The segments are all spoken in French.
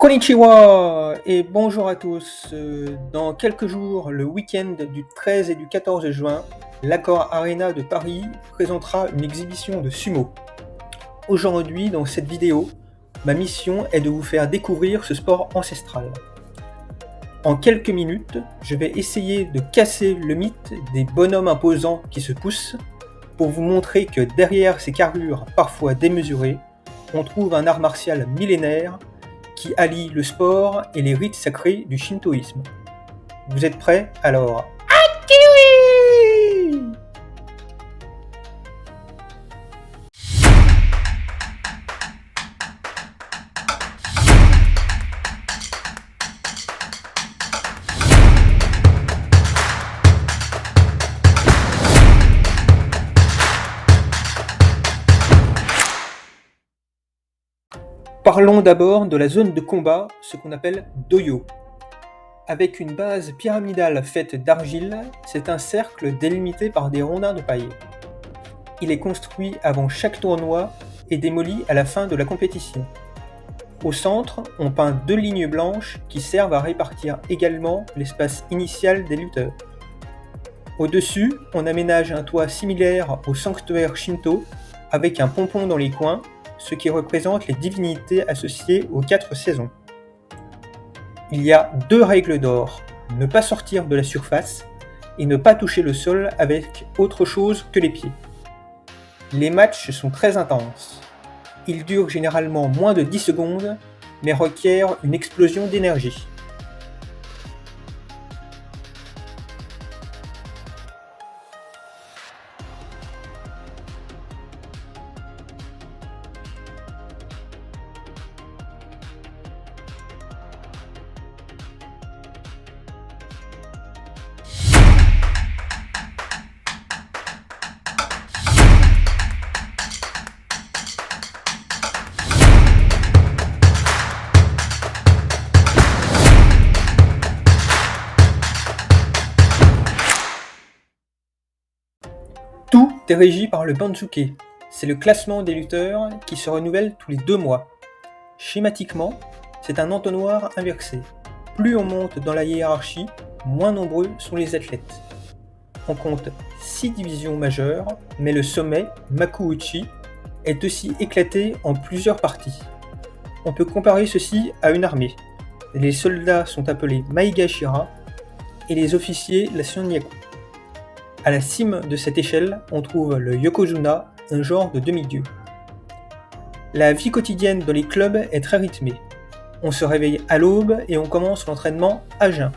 Konnichiwa et bonjour à tous. Dans quelques jours, le week-end du 13 et du 14 juin, l'Accor Arena de Paris présentera une exhibition de sumo. Aujourd'hui, dans cette vidéo, ma mission est de vous faire découvrir ce sport ancestral. En quelques minutes, je vais essayer de casser le mythe des bonhommes imposants qui se poussent pour vous montrer que derrière ces carrures parfois démesurées, on trouve un art martial millénaire qui allie le sport et les rites sacrés du shintoïsme. Vous êtes prêts? Alors, Akiwi! Parlons d'abord de la zone de combat, ce qu'on appelle doyo. Avec une base pyramidale faite d'argile, c'est un cercle délimité par des rondins de paille. Il est construit avant chaque tournoi et démoli à la fin de la compétition. Au centre, on peint 2 lignes blanches qui servent à répartir également l'espace initial des lutteurs. Au-dessus, on aménage un toit similaire au sanctuaire Shinto avec un pompon dans les coins, ce qui représente les divinités associées aux 4 saisons. Il y a 2 règles d'or, ne pas sortir de la surface et ne pas toucher le sol avec autre chose que les pieds. Les matchs sont très intenses. Ils durent généralement moins de 10 secondes, mais requièrent une explosion d'énergie. Tout est régi par le Banzuke, c'est le classement des lutteurs qui se renouvelle tous les 2 mois. Schématiquement, c'est un entonnoir inversé. Plus on monte dans la hiérarchie, moins nombreux sont les athlètes. On compte 6 divisions majeures, mais le sommet, Makuuchi, est aussi éclaté en plusieurs parties. On peut comparer ceci à une armée. Les soldats sont appelés Maegashira et les officiers la Shonyaku. À la cime de cette échelle, on trouve le Yokozuna, un genre de demi-dieu. La vie quotidienne dans les clubs est très rythmée. On se réveille à l'aube et on commence l'entraînement à jeun.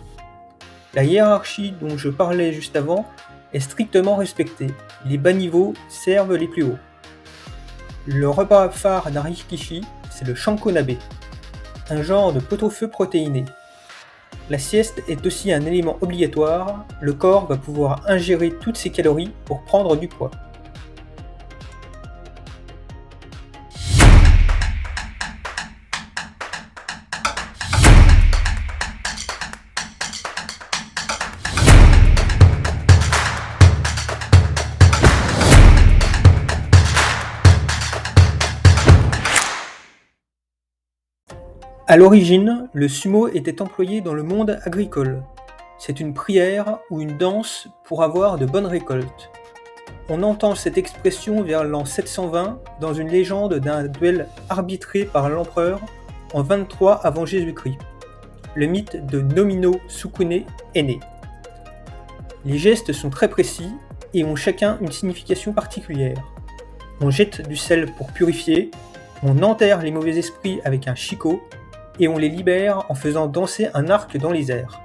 La hiérarchie dont je parlais juste avant est strictement respectée. Les bas niveaux servent les plus hauts. Le repas phare d'un rikishi, c'est le shankonabe, un genre de pot-au-feu protéiné. La sieste est aussi un élément obligatoire, le corps va pouvoir ingérer toutes ses calories pour prendre du poids. À l'origine, le sumo était employé dans le monde agricole. C'est une prière ou une danse pour avoir de bonnes récoltes. On entend cette expression vers l'an 720 dans une légende d'un duel arbitré par l'empereur en 23 avant Jésus-Christ. Le mythe de Nomino Sukune est né. Les gestes sont très précis et ont chacun une signification particulière. On jette du sel pour purifier, on enterre les mauvais esprits avec un shiko, et on les libère en faisant danser un arc dans les airs.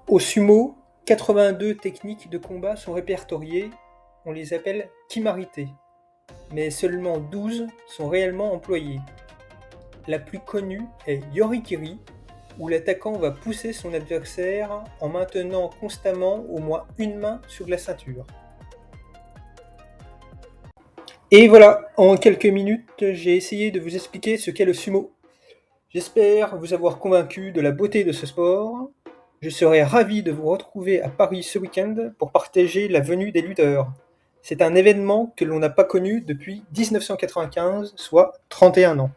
Au sumo, 82 techniques de combat sont répertoriées, on les appelle kimarite. Mais seulement 12 sont réellement employés. La plus connue est Yorikiri, où l'attaquant va pousser son adversaire en maintenant constamment au moins une main sur la ceinture. Et voilà, en quelques minutes, j'ai essayé de vous expliquer ce qu'est le sumo. J'espère vous avoir convaincu de la beauté de ce sport. Je serai ravi de vous retrouver à Paris ce week-end pour partager la venue des lutteurs. C'est un événement que l'on n'a pas connu depuis 1995, soit 31 ans.